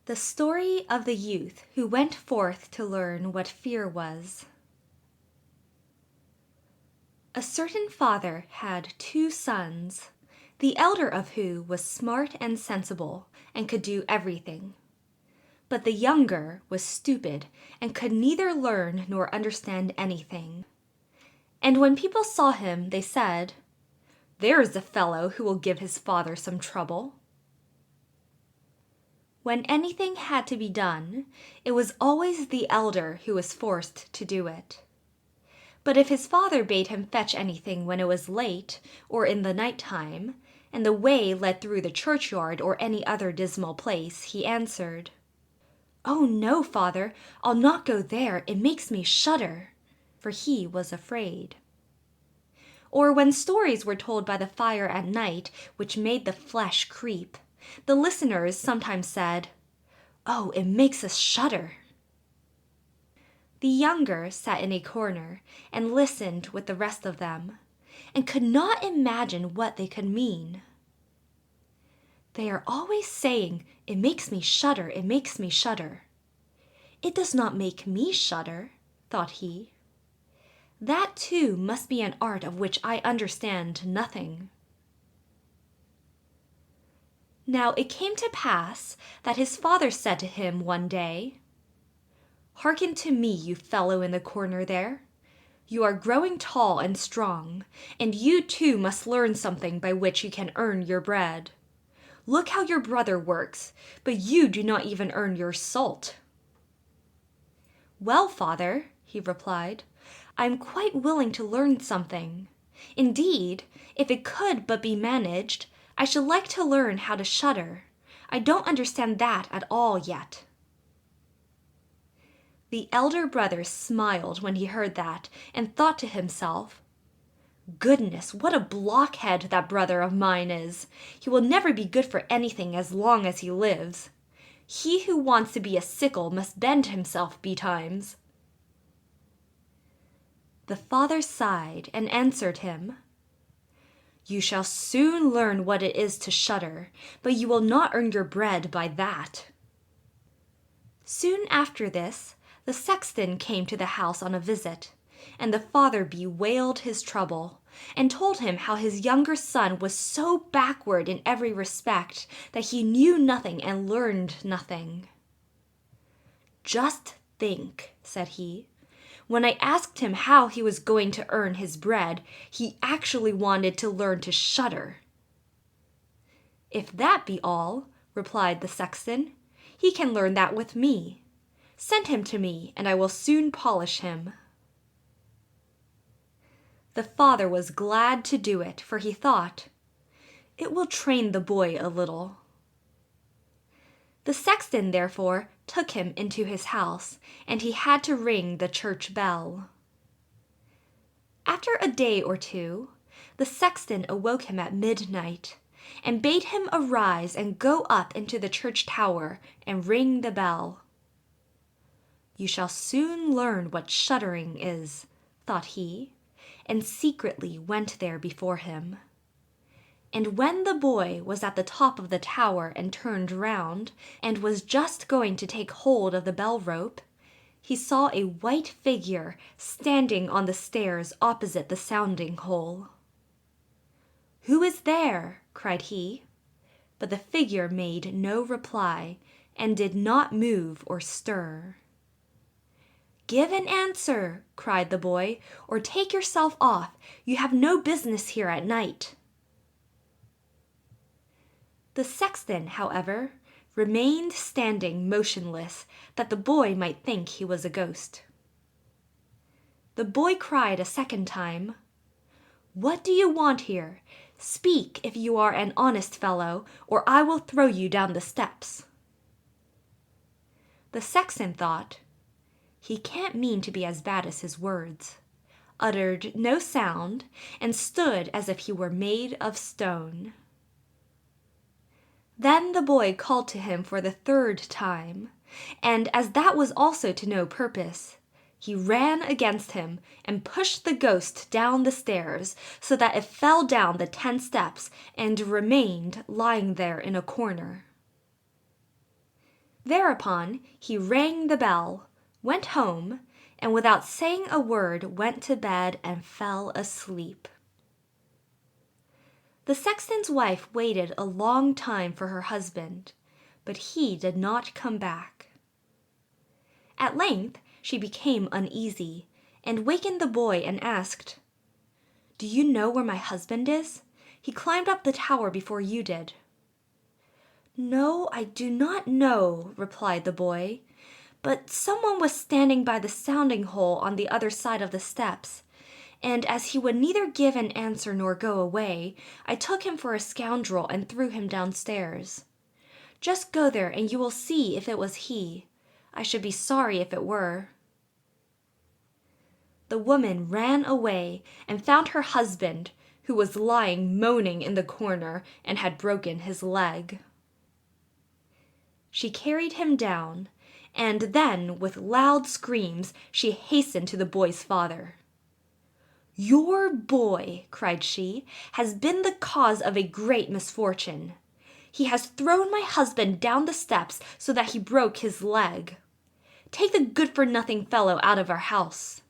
The story of the youth who went forth to learn what fear was. A certain father had 2 sons, the elder of whom was smart and sensible, and could do everything. But the younger was stupid, and could neither learn nor understand anything. And when people saw him, they said, "There is a fellow who will give his father some trouble." When anything had to be done, it was always the elder who was forced to do it. But if his father bade him fetch anything when it was late, or in the night time, and the way led through the churchyard or any other dismal place, he answered, "Oh no, father, I'll not go there, it makes me shudder," for he was afraid. Or when stories were told by the fire at night, which made the flesh creep, the listeners sometimes said, "Oh, it makes us shudder." The younger sat in a corner and listened with the rest of them, and could not imagine what they could mean. "They are always saying, 'It makes me shudder, it makes me shudder.' It does not make me shudder," thought he. "That too must be an art of which I understand nothing." Now it came to pass that his father said to him one day, "Hearken to me, you fellow in the corner there. You are growing tall and strong, and you too must learn something by which you can earn your bread. Look how your brother works, but you do not even earn your salt." "Well, father," he replied, "I am quite willing to learn something. Indeed, if it could but be managed, I should like to learn how to shudder. I don't understand that at all yet." The elder brother smiled when he heard that, and thought to himself, "Goodness, what a blockhead that brother of mine is! He will never be good for anything as long as he lives. He who wants to be a sickle must bend himself betimes." The father sighed and answered him, "You shall soon learn what it is to shudder, but you will not earn your bread by that." Soon after this, the sexton came to the house on a visit, and the father bewailed his trouble, and told him how his younger son was so backward in every respect that he knew nothing and learned nothing. "Just think," said he, "when I asked him how he was going to earn his bread, he actually wanted to learn to shudder." "If that be all," replied the sexton, "he can learn that with me. Send him to me, and I will soon polish him." The father was glad to do it, for he thought, "It will train the boy a little." The sexton, therefore, took him into his house, and he had to ring the church bell. After a day or two, the sexton awoke him at midnight, and bade him arise and go up into the church tower and ring the bell. "You shall soon learn what shuddering is," thought he, and secretly went there before him. And when the boy was at the top of the tower and turned round, and was just going to take hold of the bell rope, he saw a white figure standing on the stairs opposite the sounding hole. "Who is there?" cried he. But the figure made no reply, and did not move or stir. "Give an answer," cried the boy, "or take yourself off. You have no business here at night." The sexton, however, remained standing motionless, that the boy might think he was a ghost. The boy cried a second time, "What do you want here? Speak if you are an honest fellow, or I will throw you down the steps." The sexton thought, "He can't mean to be as bad as his words," uttered no sound, and stood as if he were made of stone. Then the boy called to him for the 3rd time, and as that was also to no purpose, he ran against him and pushed the ghost down the stairs, so that it fell down the 10 steps and remained lying there in a corner. Thereupon he rang the bell, went home, and without saying a word went to bed and fell asleep. The sexton's wife waited a long time for her husband, but he did not come back. At length she became uneasy, and wakened the boy and asked, "Do you know where my husband is? He climbed up the tower before you did." "No, I do not know," replied the boy, "but someone was standing by the sounding hole on the other side of the steps, and as he would neither give an answer nor go away, I took him for a scoundrel and threw him downstairs. Just go there and you will see if it was he. I should be sorry if it were." The woman ran away and found her husband, who was lying moaning in the corner and had broken his leg. She carried him down, and then with loud screams she hastened to the boy's father. "Your boy," cried she, "has been the cause of a great misfortune. He has thrown my husband down the steps so that he broke his leg. Take the good-for-nothing fellow out of our house."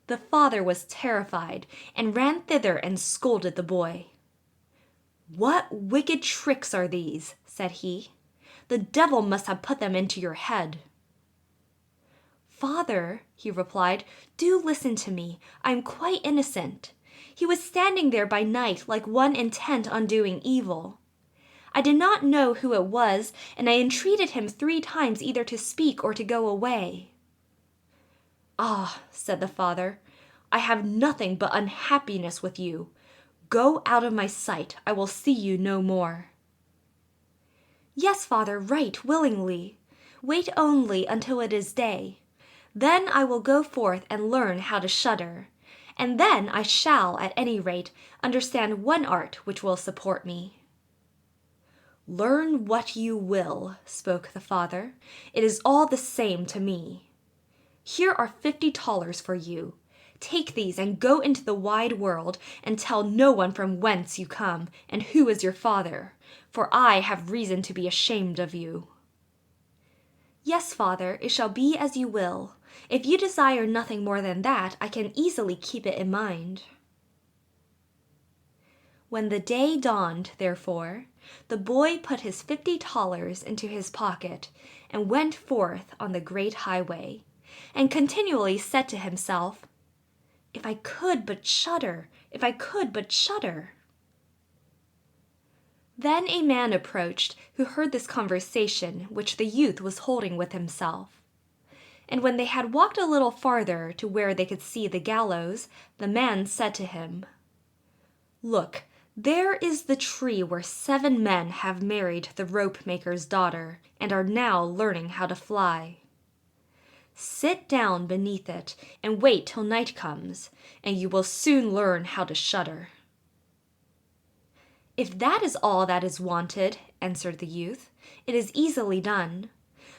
The father was terrified and ran thither and scolded the boy. "What wicked tricks are these?" said he. "The devil must have put them into your head." "Father," he replied, "do listen to me. I am quite innocent. He was standing there by night like one intent on doing evil. I did not know who it was, and I entreated him 3 times either to speak or to go away." "Ah," said the father, "I have nothing but unhappiness with you. Go out of my sight. I will see you no more." "Yes, father, right willingly. Wait only until it is day. Then I will go forth and learn how to shudder, and then I shall, at any rate, understand one art which will support me." "Learn what you will," spoke the father. "It is all the same to me. Here are $50 for you. Take these and go into the wide world, and tell no one from whence you come, and who is your father, for I have reason to be ashamed of you." "Yes, father, it shall be as you will. If you desire nothing more than that, I can easily keep it in mind." When the day dawned, therefore, the boy put his $50 into his pocket and went forth on the great highway, and continually said to himself, "If I could but shudder, if I could but shudder." Then a man approached who heard this conversation which the youth was holding with himself. And when they had walked a little farther to where they could see the gallows, the man said to him, "Look, there is the tree where 7 men have married the rope-maker's daughter, and are now learning how to fly. Sit down beneath it and wait till night comes, and you will soon learn how to shudder." "If that is all that is wanted," answered the youth, "it is easily done.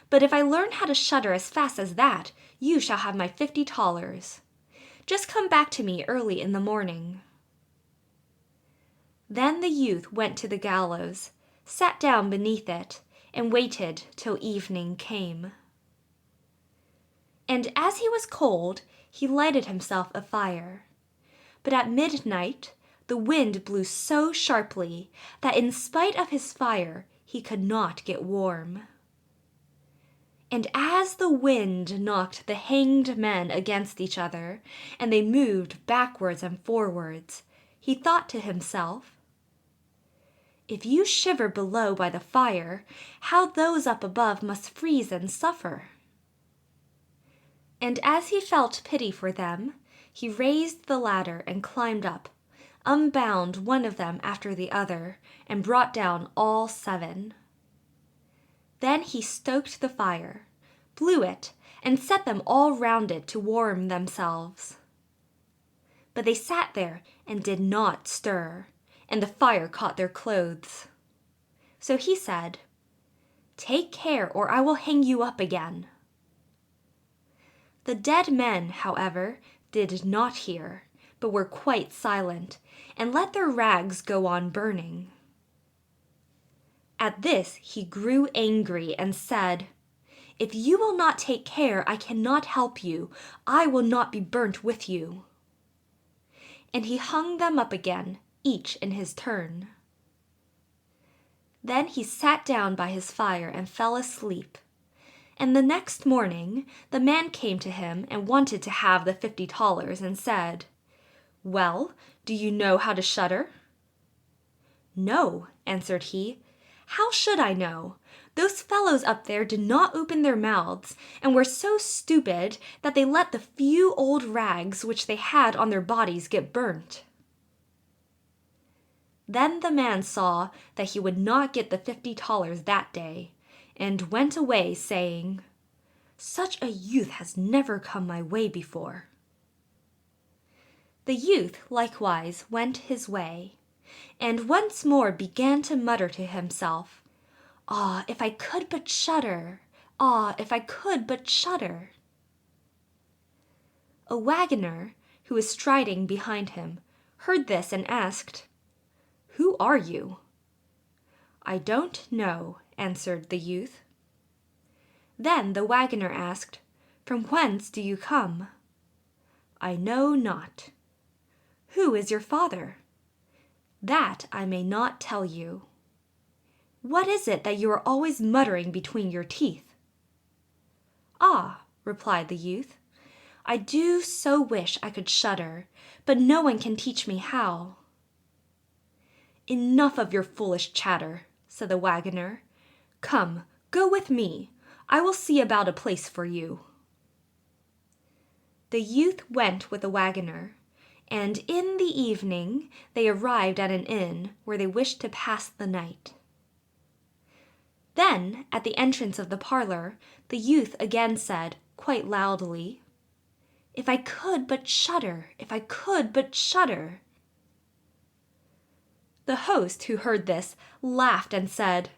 But if I learn how to shudder as fast as that, you shall have my $50. Just come back to me early in the morning." Then the youth went to the gallows, sat down beneath it, and waited till evening came. And as he was cold, he lighted himself a fire. But at midnight the wind blew so sharply that in spite of his fire he could not get warm. And as the wind knocked the hanged men against each other, and they moved backwards and forwards, he thought to himself, "If you shiver below by the fire, how those up above must freeze and suffer." And as he felt pity for them, he raised the ladder and climbed up, unbound one of them after the other, and brought down all 7. Then he stoked the fire, blew it, and set them all round it to warm themselves. But they sat there and did not stir, and the fire caught their clothes. So he said, "Take care, or I will hang you up again." The dead men, however, did not hear, but were quite silent, and let their rags go on burning. At this he grew angry and said, "If you will not take care I cannot help you. I will not be burnt with you." And he hung them up again, each in his turn. Then he sat down by his fire and fell asleep. And the next morning the man came to him and wanted to have the $50 and said, "Well, do you know how to shudder?" "No," answered he. "How should I know? Those fellows up there did not open their mouths, and were so stupid that they let the few old rags which they had on their bodies get burnt." Then the man saw that he would not get the $50 that day, and went away, saying, "Such a youth has never come my way before." The youth likewise went his way, and once more began to mutter to himself, "Ah, if I could but shudder! Ah, if I could but shudder!" A wagoner, who was striding behind him, heard this and asked, "Who are you?" "I don't know," answered the youth. Then the wagoner asked, "From whence do you come?" "I know not." "Who is your father?" "That I may not tell you." "What is it that you are always muttering between your teeth?" "Ah," replied the youth, "I do so wish I could shudder, but no one can teach me how." "Enough of your foolish chatter," said the wagoner. "Come, go with me. I will see about a place for you." The youth went with the wagoner, and in the evening they arrived at an inn where they wished to pass the night. Then, at the entrance of the parlor, the youth again said, quite loudly, "If I could but shudder! If I could but shudder!" The host, who heard this, laughed and said,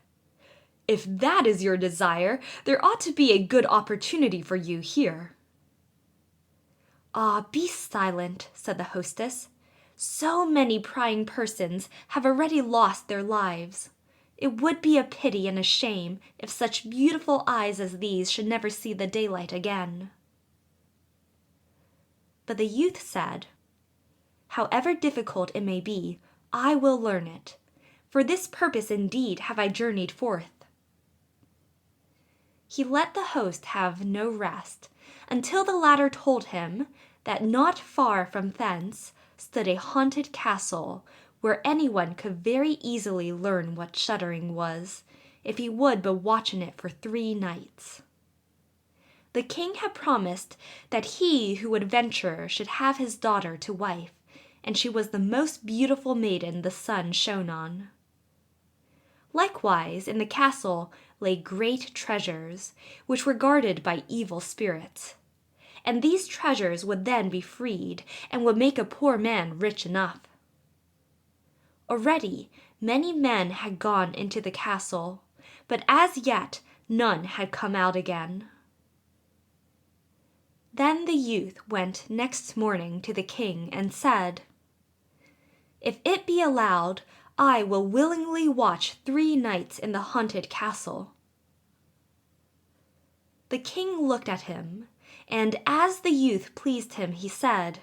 "If that is your desire, there ought to be a good opportunity for you here." "Ah, be silent," said the hostess. "So many prying persons have already lost their lives. It would be a pity and a shame if such beautiful eyes as these should never see the daylight again." But the youth said, "However difficult it may be, I will learn it. For this purpose indeed have I journeyed forth." He let the host have no rest, until the latter told him that not far from thence stood a haunted castle, where anyone could very easily learn what shuddering was, if he would but watch in it for 3 nights. The king had promised that he who would venture should have his daughter to wife, and she was the most beautiful maiden the sun shone on. Likewise in the castle lay great treasures, which were guarded by evil spirits, and these treasures would then be freed, and would make a poor man rich enough. Already many men had gone into the castle, but as yet none had come out again. Then the youth went next morning to the king and said, "If it be allowed, I will willingly watch 3 nights in the haunted castle." The king looked at him, and as the youth pleased him, he said,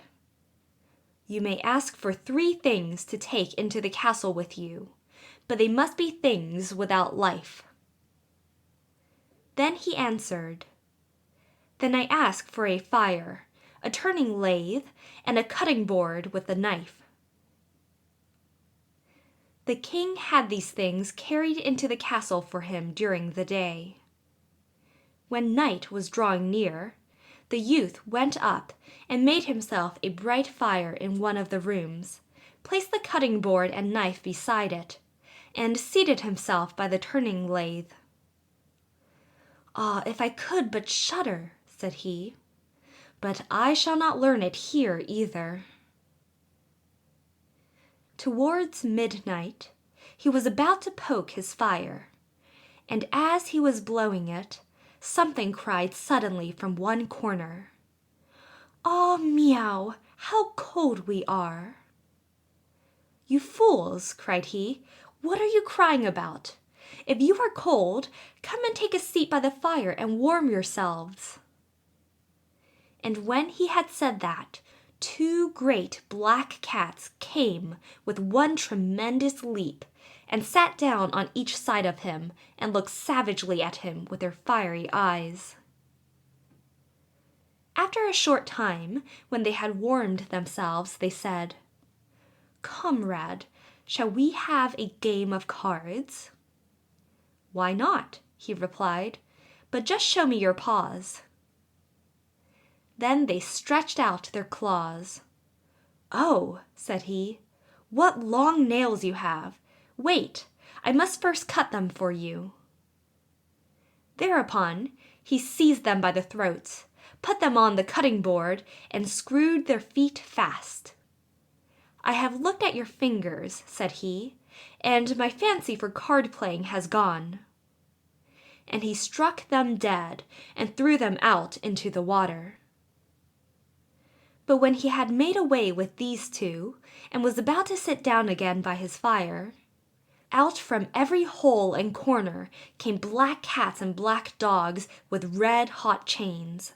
"You may ask for 3 things to take into the castle with you, but they must be things without life." Then he answered, "Then I ask for a fire, a turning lathe, and a cutting board with a knife." The king had these things carried into the castle for him during the day. When night was drawing near, the youth went up and made himself a bright fire in one of the rooms, placed the cutting board and knife beside it, and seated himself by the turning lathe. "Ah, if I could but shudder!" said he. "But I shall not learn it here either." Towards midnight, he was about to poke his fire, and as he was blowing it, something cried suddenly from one corner, "Ah, meow! How cold we are!" "You fools!" cried he. "What are you crying about? If you are cold, come and take a seat by the fire and warm yourselves." And when he had said that, 2 great black cats came with one tremendous leap and sat down on each side of him and looked savagely at him with their fiery eyes. After a short time, when they had warmed themselves, they said, "Comrade, shall we have a game of cards?" "Why not?" he replied, "but just show me your paws." Then they stretched out their claws. "Oh," said he, "what long nails you have! Wait, I must first cut them for you." Thereupon he seized them by the throats, put them on the cutting board, and screwed their feet fast. "I have looked at your fingers," said he, "and my fancy for card playing has gone." And he struck them dead and threw them out into the water. But when he had made away with these 2, and was about to sit down again by his fire, out from every hole and corner came black cats and black dogs with red-hot chains,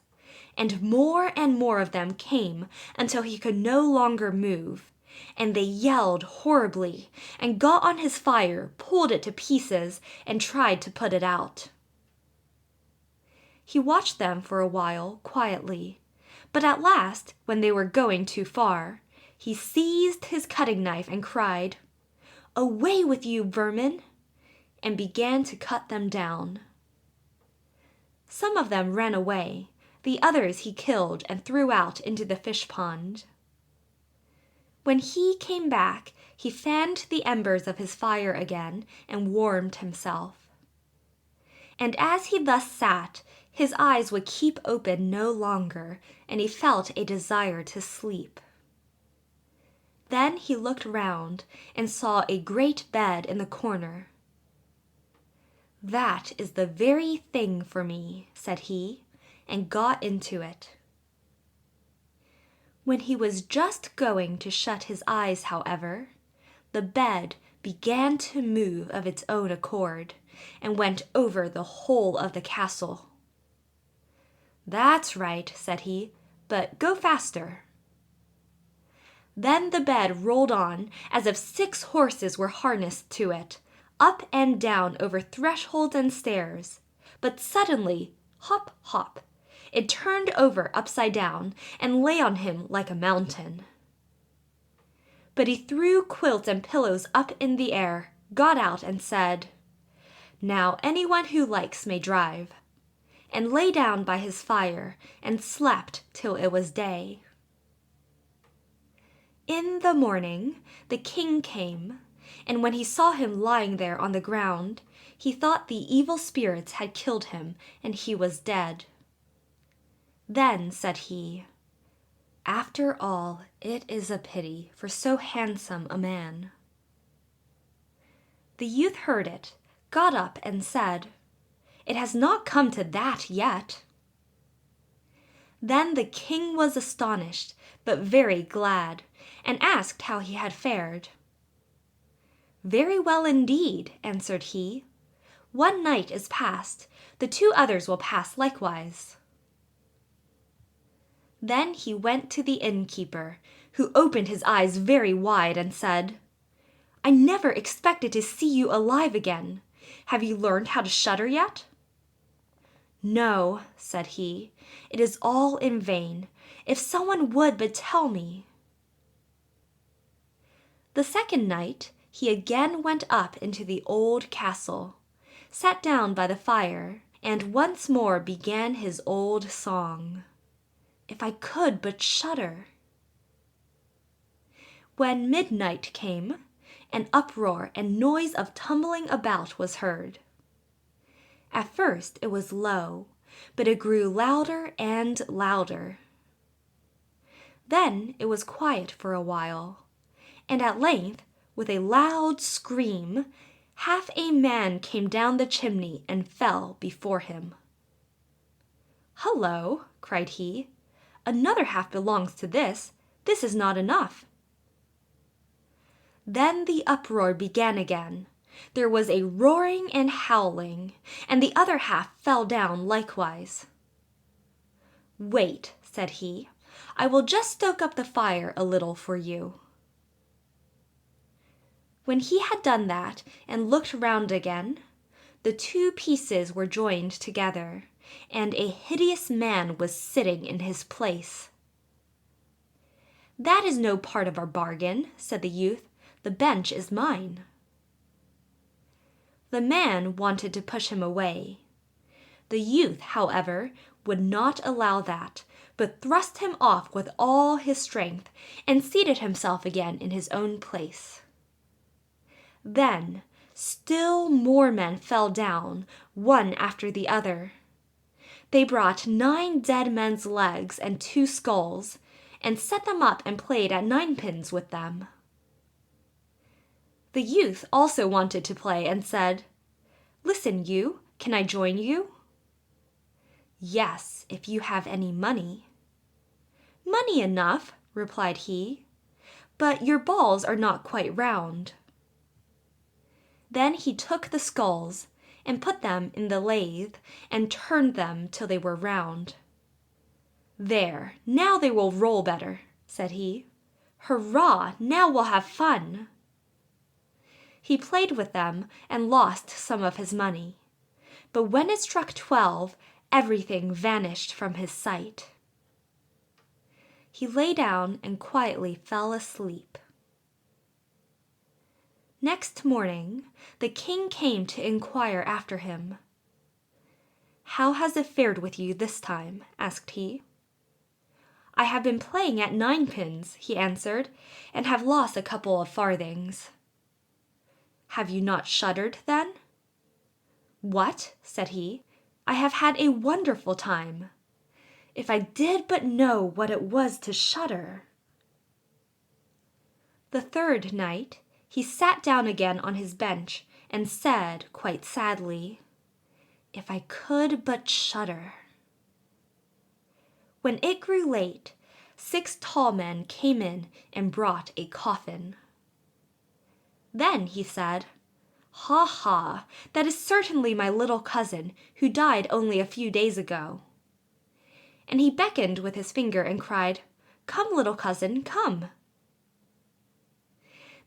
and more of them came until he could no longer move, and they yelled horribly and got on his fire, pulled it to pieces, and tried to put it out. He watched them for a while quietly, but at last, when they were going too far, he seized his cutting knife and cried, "Away with you, vermin!" and began to cut them down. Some of them ran away, the others he killed and threw out into the fish pond. When he came back, he fanned the embers of his fire again and warmed himself. And as he thus sat, his eyes would keep open no longer, and he felt a desire to sleep. Then he looked round and saw a great bed in the corner. "That is the very thing for me," said he, and got into it. When he was just going to shut his eyes, however, the bed began to move of its own accord, and went over the whole of the castle. "That's right," said he, "but go faster." Then the bed rolled on as if 6 horses were harnessed to it, up and down over thresholds and stairs, but suddenly, hop, hop, it turned over upside down and lay on him like a mountain. But he threw quilts and pillows up in the air, got out and said, "Now anyone who likes may drive," and lay down by his fire and slept till it was day. In the morning the king came, and when he saw him lying there on the ground, he thought the evil spirits had killed him and he was dead. Then said he, "After all, it is a pity for so handsome a man." The youth heard it, got up and said, "It has not come to that yet." Then the king was astonished, but very glad, and asked how he had fared. "Very well indeed," answered he. "One night is past, the 2 others will pass likewise." Then he went to the innkeeper, who opened his eyes very wide and said, "I never expected to see you alive again. Have you learned how to shudder yet?" "No," said he, "it is all in vain. If someone would but tell me." The second night he again went up into the old castle, sat down by the fire, and once more began his old song, "If I could but shudder." When midnight came, an uproar and noise of tumbling about was heard. At first it was low, but it grew louder and louder. Then it was quiet for a while, and at length, with a loud scream, half a man came down the chimney and fell before him. "Hullo!" cried he, "another half belongs to this. This is not enough." Then the uproar began again, there was a roaring and howling, and the other half fell down likewise. "Wait," said he, "I will just stoke up the fire a little for you." When he had done that and looked round again, the two pieces were joined together, and a hideous man was sitting in his place. "That is no part of our bargain," said the youth. "The bench is mine." The man wanted to push him away. The youth, however, would not allow that, but thrust him off with all his strength, and seated himself again in his own place. Then still more men fell down, one after the other. They brought 9 dead men's legs and 2 skulls, and set them up and played at ninepins with them. The youth also wanted to play, and said, "Listen, you, can I join you?" "Yes, if you have any money." "Money enough," replied he, "but your balls are not quite round." Then he took the skulls, and put them in the lathe, and turned them till they were round. "There, now they will roll better," said he. "Hurrah, now we'll have fun." He played with them, and lost some of his money. But when it struck 12, everything vanished from his sight. He lay down and quietly fell asleep. Next morning, the king came to inquire after him. "How has it fared with you this time?" asked he. "I have been playing at ninepins," he answered, "and have lost a couple of farthings." "Have you not shuddered, then?" "What?" said he. "I have had a wonderful time. If I did but know what it was to shudder." The third night, he sat down again on his bench, and said, quite sadly, "If I could but shudder." When it grew late, 6 tall men came in and brought a coffin. Then he said, "Ha, ha, that is certainly my little cousin, who died only a few days ago." And he beckoned with his finger and cried, "Come, little cousin, come."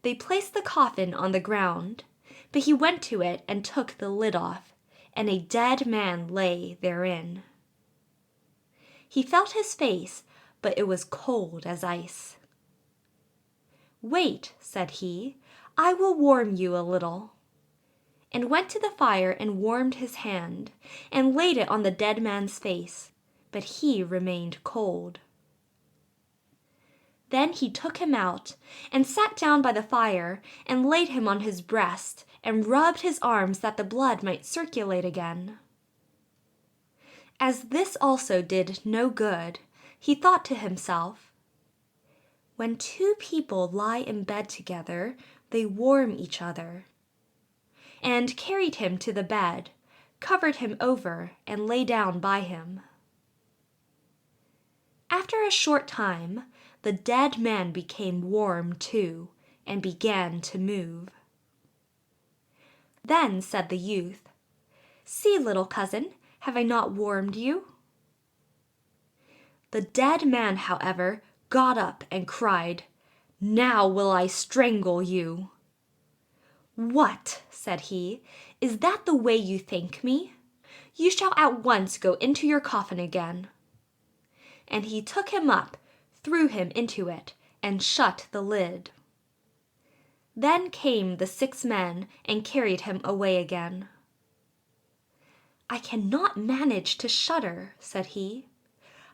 They placed the coffin on the ground, but he went to it and took the lid off, and a dead man lay therein. He felt his face, but it was cold as ice. "Wait," said he, "I will warm you a little," and went to the fire and warmed his hand, and laid it on the dead man's face, but he remained cold. Then he took him out, and sat down by the fire, and laid him on his breast, and rubbed his arms that the blood might circulate again. As this also did no good, he thought to himself, "When 2 people lie in bed together, they warm each other," and carried him to the bed, covered him over, and lay down by him. After a short time, the dead man became warm too, and began to move. Then said the youth, "See, little cousin, have I not warmed you?" The dead man, however, got up and cried, "Now will I strangle you." "What?" said he, "is that the way you thank me? You shall at once go into your coffin again." And he took him up, threw him into it, and shut the lid. Then came the 6 men and carried him away again. "I cannot manage to shudder," said he.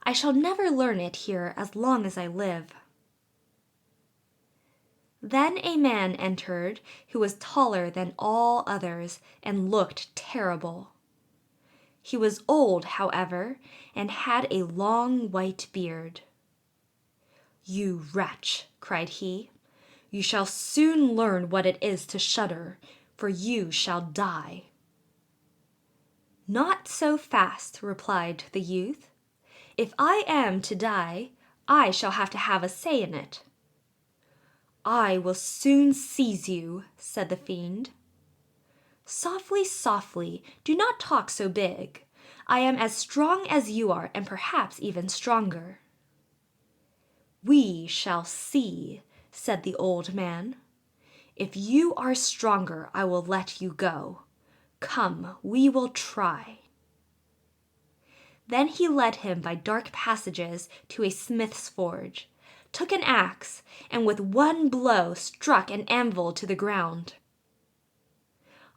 "I shall never learn it here as long as I live." Then a man entered who was taller than all others and looked terrible. He was old, however, and had a long white beard. "You wretch," cried he, "you shall soon learn what it is to shudder, for you shall die." "Not so fast," replied the youth. "If I am to die, I shall have to have a say in it." "I will soon seize you," said the fiend. Softly, softly, do not talk so big. I am as strong as you are, and perhaps even stronger." "We shall see," said the old man. "If you are stronger, I will let you go. Come, we will try." Then he led him by dark passages to a smith's forge, took an axe, and with one blow struck an anvil to the ground.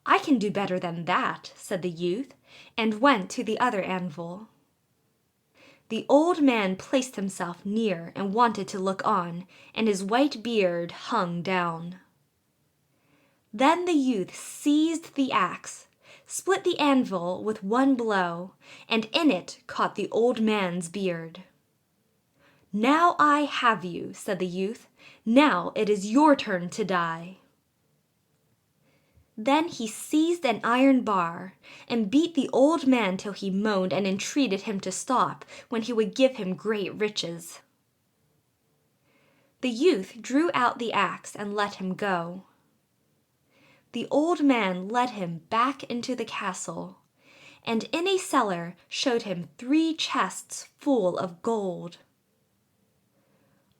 "I can do better than that," said the youth, and went to the other anvil. The old man placed himself near and wanted to look on, and his white beard hung down. Then the youth seized the axe, split the anvil with one blow, and in it caught the old man's beard. "Now I have you," said the youth. "Now it is your turn to die." Then he seized an iron bar and beat the old man till he moaned and entreated him to stop, when he would give him great riches. The youth drew out the axe and let him go. The old man led him back into the castle, and in a cellar showed him 3 chests full of gold.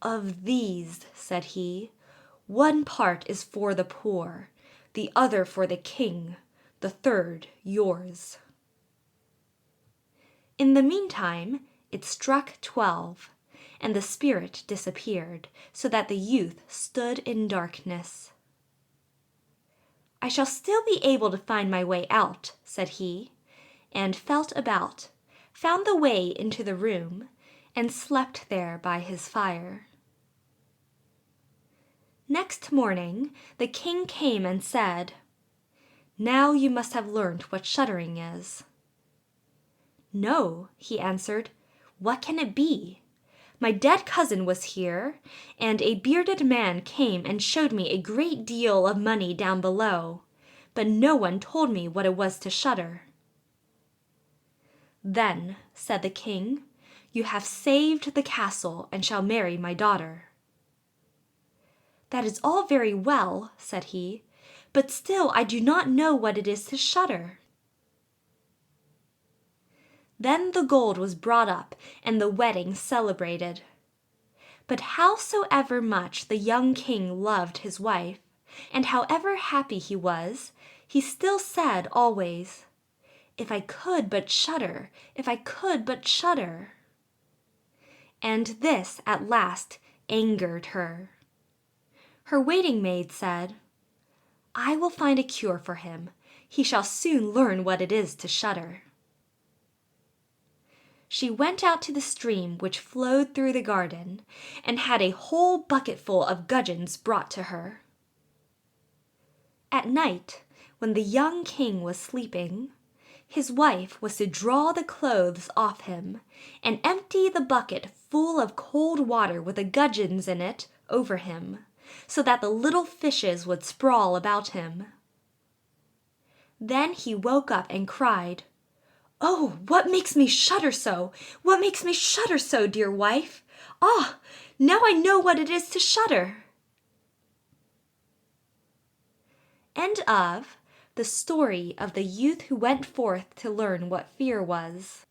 "Of these," said he, "one part is for the poor, the other for the king, the third yours." In the meantime, it struck 12, and the spirit disappeared, so that the youth stood in darkness. "I shall still be able to find my way out," said he, and felt about, found the way into the room, and slept there by his fire. Next morning the king came and said, "Now you must have learnt what shuddering is." "No," he answered. "What can it be? My dead cousin was here, and a bearded man came and showed me a great deal of money down below, but no one told me what it was to shudder." "Then," said the king, "you have saved the castle and shall marry my daughter." "That is all very well," said he, "but still I do not know what it is to shudder." Then the gold was brought up and the wedding celebrated. But howsoever much the young king loved his wife, and however happy he was, he still said always, "If I could but shudder, if I could but shudder." And this at last angered her. Her waiting maid said, "I will find a cure for him. He shall soon learn what it is to shudder." She went out to the stream which flowed through the garden, and had a whole bucketful of gudgeons brought to her. At night, when the young king was sleeping, his wife was to draw the clothes off him, and empty the bucket full of cold water with the gudgeons in it over him, so that the little fishes would sprawl about him. Then he woke up and cried, "Oh, what makes me shudder so? What makes me shudder so, dear wife? Ah, now I know what it is to shudder." End of The Story of the Youth Who Went Forth to Learn What Fear Was.